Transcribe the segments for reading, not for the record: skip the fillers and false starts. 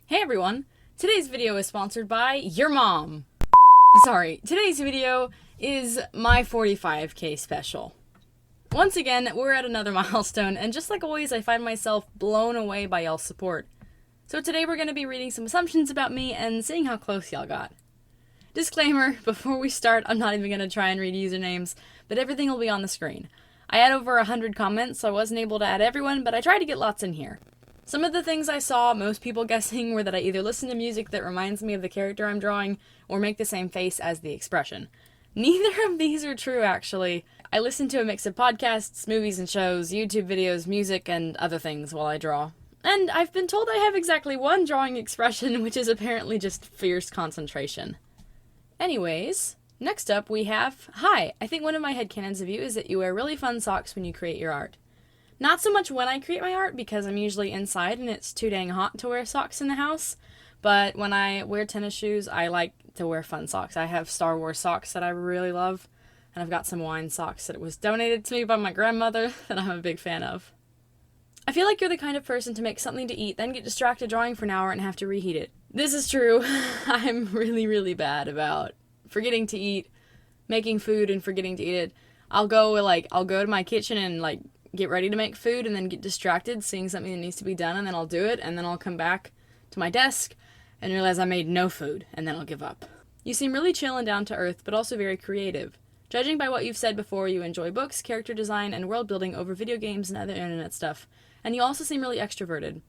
Hey everyone! Today's video is sponsored by your mom. Sorry, today's video is my 45K special. Once again, we're at another milestone, and just like always, I find myself blown away by y'all's support. So today we're going to be reading some assumptions about me and seeing how close y'all got. Disclaimer, before we start, I'm not even going to try and read usernames, but everything will be on the screen. I had over 100 comments, so I wasn't able to add everyone, but I tried to get lots in here. Some of the things I saw most people guessing were that I either listen to music that reminds me of the character I'm drawing, or make the same face as the expression. Neither of these are true, actually. I listen to a mix of podcasts, movies and shows, YouTube videos, music, and other things while I draw. And I've been told I have exactly one drawing expression, which is apparently just fierce concentration. Anyways, next up we have, hi, I think one of my headcanons of you is that you wear really fun socks when you create your art. Not so much when I create my art, because I'm usually inside and it's too dang hot to wear socks in the house, but when I wear tennis shoes, I like to wear fun socks. I have Star Wars socks that I really love, and I've got some wine socks that was donated to me by my grandmother that I'm a big fan of. I feel like you're the kind of person to make something to eat, then get distracted drawing for an hour and have to reheat it. This is true. I'm really bad about forgetting to eat, making food and forgetting to eat it. I'll go to my kitchen and get ready to make food and then get distracted seeing something that needs to be done, and then I'll do it, and then I'll come back to my desk and realize I made no food, and then I'll give up. You seem really chill and down to earth, but also very creative. Judging by what you've said before, you enjoy books, character design, and world building over video games and other internet stuff, and you also seem really extroverted.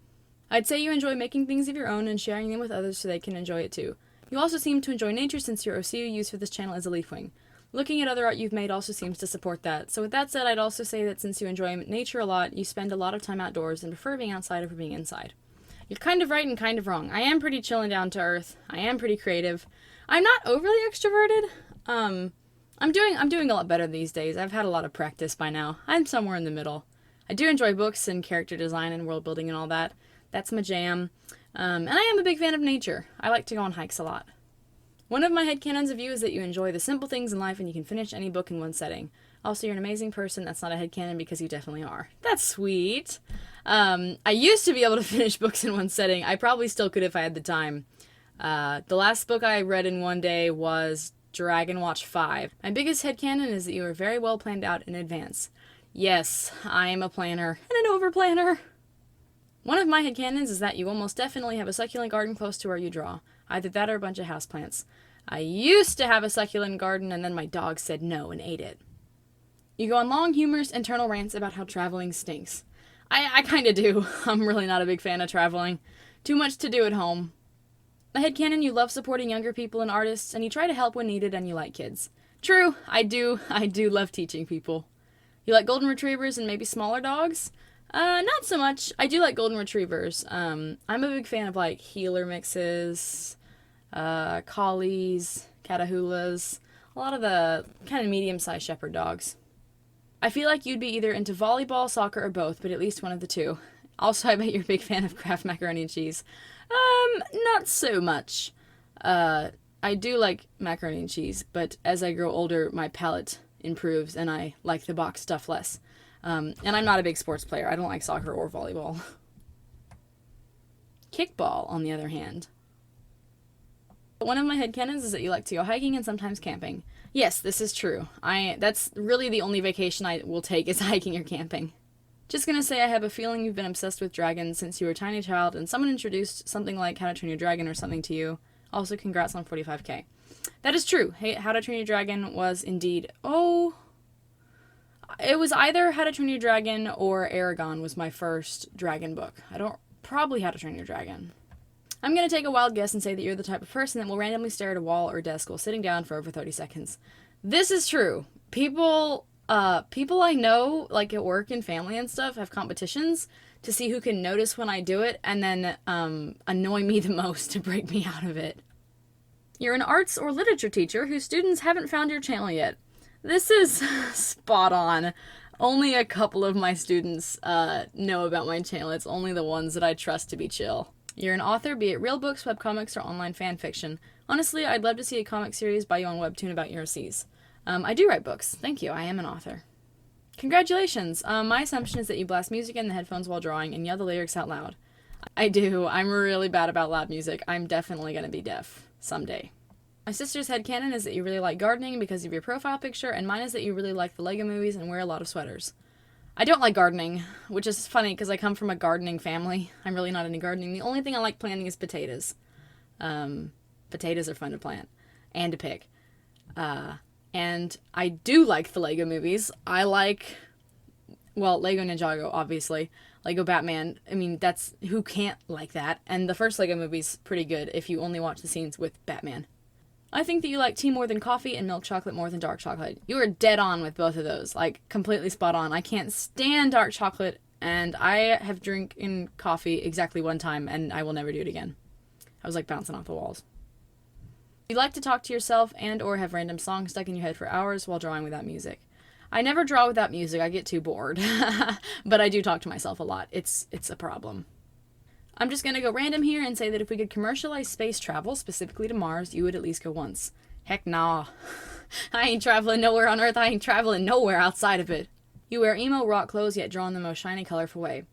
I'd say you enjoy making things of your own and sharing them with others so they can enjoy it too. You also seem to enjoy nature since your OC you use for this channel is a leaf wing. Looking at other art you've made also seems to support that. So with that said, I'd also say that since you enjoy nature a lot, you spend a lot of time outdoors and prefer being outside over being inside. You're kind of right and kind of wrong. I am pretty chill and down to earth. I am pretty creative. I'm not overly extroverted. I'm doing a lot better these days. I've had a lot of practice by now. I'm somewhere in the middle. I do enjoy books and character design and world building and all that. That's my jam. And I am a big fan of nature. I like to go on hikes a lot. One of my headcanons of you is that you enjoy the simple things in life and you can finish any book in one setting. Also, you're an amazing person. That's not a headcanon because you definitely are. That's sweet. I used to be able to finish books in one setting. I probably still could if I had the time. The last book I read in one day was Dragon Watch 5. My biggest headcanon is that you are very well planned out in advance. Yes, I am a planner and an over-planner. One of my headcanons is that you almost definitely have a succulent garden close to where you draw. Either that or a bunch of houseplants. I used to have a succulent garden and then my dog said no and ate it. You go on long, humorous, internal rants about how traveling stinks. I kinda do. I'm really not a big fan of traveling. Too much to do at home. A headcanon, you love supporting younger people and artists, and you try to help when needed, and you like kids. True, I do love teaching people. You like golden retrievers and maybe smaller dogs? Not so much. I do like golden retrievers. I'm a big fan of healer mixes, collies, catahoulas, a lot of the kind of medium-sized shepherd dogs. I feel like you'd be either into volleyball, soccer, or both, but at least one of the two. Also, I bet you're a big fan of Kraft macaroni and cheese. Not so much. I do like macaroni and cheese, but as I grow older, my palate improves and I like the box stuff less. And I'm not a big sports player. I don't like soccer or volleyball. Kickball, on the other hand. One of my headcanons is that you like to go hiking and sometimes camping. Yes, this is true. That's really the only vacation I will take is hiking or camping. Just gonna say I have a feeling you've been obsessed with dragons since you were a tiny child and someone introduced something like How to Train Your Dragon or something to you. Also, congrats on 45K. That is true. Hey, How to Train Your Dragon was indeed... It was either How to Train Your Dragon or Aragon was my first dragon book. Probably How to Train Your Dragon. I'm going to take a wild guess and say that you're the type of person that will randomly stare at a wall or desk while sitting down for over 30 seconds. This is true. People I know, at work and family and stuff, have competitions to see who can notice when I do it and then annoy me the most to break me out of it. You're an arts or literature teacher whose students haven't found your channel yet. This is spot on. Only a couple of my students know about my channel. It's only the ones that I trust to be chill. You're an author, be it real books, webcomics, or online fan fiction. Honestly, I'd love to see a comic series by you on Webtoon about your Cs. I do write books. Thank you. I am an author. Congratulations! My assumption is that you blast music in the headphones while drawing and yell the lyrics out loud. I do. I'm really bad about loud music. I'm definitely going to be deaf someday. My sister's headcanon is that you really like gardening because of your profile picture, and mine is that you really like the Lego movies and wear a lot of sweaters. I don't like gardening, which is funny because I come from a gardening family. I'm really not into gardening. The only thing I like planting is potatoes. Potatoes are fun to plant and to pick. And I do like the Lego movies. I like, well, Lego Ninjago, obviously. Lego Batman. I mean, that's, who can't like that? And the first Lego movie's pretty good if you only watch the scenes with Batman. I think that you like tea more than coffee and milk chocolate more than dark chocolate. You are dead on with both of those. Like, completely spot on. I can't stand dark chocolate, and I have drinking coffee exactly one time, and I will never do it again. I was, like, bouncing off the walls. You like to talk to yourself and or have random songs stuck in your head for hours while drawing without music. I never draw without music. I get too bored. But I do talk to myself a lot. It's a problem. I'm just going to go random here and say that if we could commercialize space travel, specifically to Mars, you would at least go once. Heck nah. I ain't traveling nowhere on Earth. I ain't traveling nowhere outside of it. You wear emo rock clothes yet draw in the most shiny, colorful way.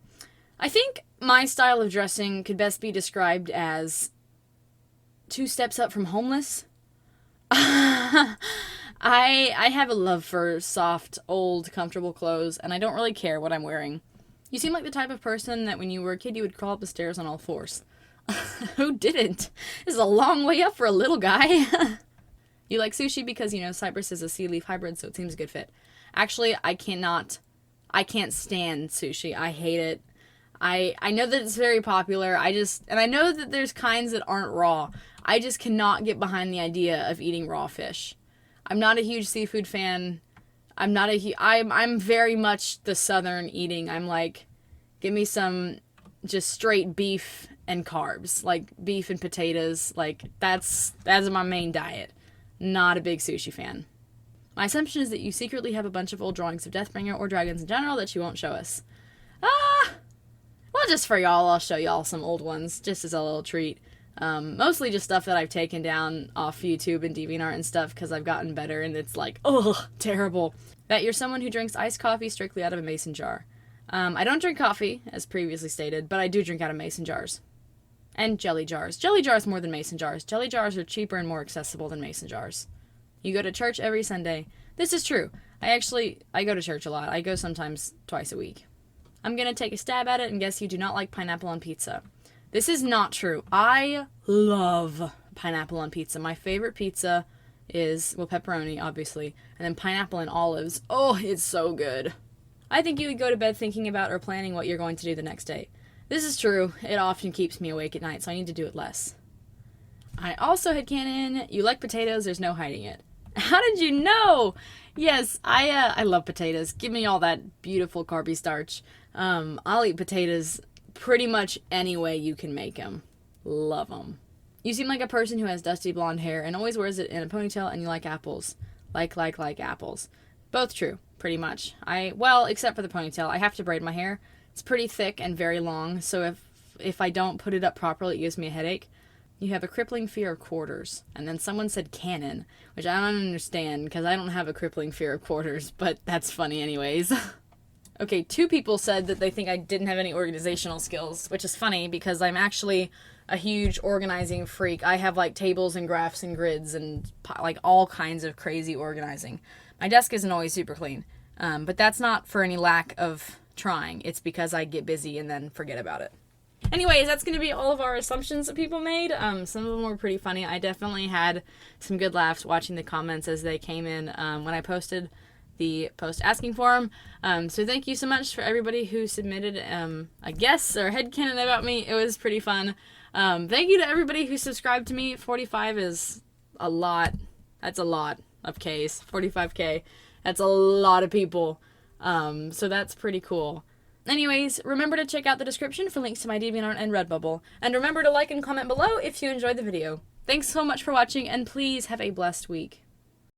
I think my style of dressing could best be described as 2 steps up from homeless. I have a love for soft, old, comfortable clothes, and I don't really care what I'm wearing. You seem like the type of person that when you were a kid you would crawl up the stairs on all fours. Who didn't? This is a long way up for a little guy. You like sushi because, you know, Cyprus is a sea leaf hybrid, so it seems a good fit. Actually, I can't stand sushi. I hate it. I know that it's very popular. And I know that there's kinds that aren't raw. I just cannot get behind the idea of eating raw fish. I'm not a huge seafood fan. I'm very much the southern eating. I'm like, give me some just straight beef and carbs, like beef and potatoes. Like that's my main diet. Not a big sushi fan. My assumption is that you secretly have a bunch of old drawings of Deathbringer or dragons in general that you won't show us. Well, just for y'all, I'll show y'all some old ones, just as a little treat. Mostly just stuff that I've taken down off YouTube and DeviantArt and stuff because I've gotten better and it's like, ugh, terrible. That you're someone who drinks iced coffee strictly out of a mason jar. I don't drink coffee, as previously stated, but I do drink out of mason jars. And jelly jars. Jelly jars more than mason jars. Jelly jars are cheaper and more accessible than mason jars. You go to church every Sunday. This is true. I go to church a lot. I go sometimes twice a week. I'm going to take a stab at it and guess you do not like pineapple on pizza. This is not true. I love pineapple on pizza. My favorite pizza is, well, pepperoni, obviously, and then pineapple and olives. Oh, it's so good. I think you would go to bed thinking about or planning what you're going to do the next day. This is true. It often keeps me awake at night, so I need to do it less. I also headcanon, you like potatoes, there's no hiding it. How did you know? Yes, I love potatoes. Give me all that beautiful carby starch. I'll eat potatoes pretty much any way you can make them. Love them. You seem like a person who has dusty blonde hair and always wears it in a ponytail, and you like apples. Like apples. Both true, pretty much. Well, except for the ponytail. I have to braid my hair. It's pretty thick and very long, so if I don't put it up properly, it gives me a headache. You have a crippling fear of quarters. And then someone said cannon, which I don't understand because I don't have a crippling fear of quarters, but that's funny anyways. Okay, 2 people said that they think I didn't have any organizational skills, which is funny because I'm actually a huge organizing freak. I have like tables and graphs and grids and like all kinds of crazy organizing. My desk isn't always super clean, but that's not for any lack of trying. It's because I get busy and then forget about it. Anyways, that's going to be all of our assumptions that people made. Some of them were pretty funny. I definitely had some good laughs watching the comments as they came in when I posted the post asking for them. So thank you so much for everybody who submitted a guess or headcanon about me. It was pretty fun. Thank you to everybody who subscribed to me. 45 is a lot. That's a lot of Ks. 45K. That's a lot of people. So that's pretty cool. Anyways, remember to check out the description for links to my DeviantArt and Redbubble. And remember to like and comment below if you enjoyed the video. Thanks so much for watching, and please have a blessed week.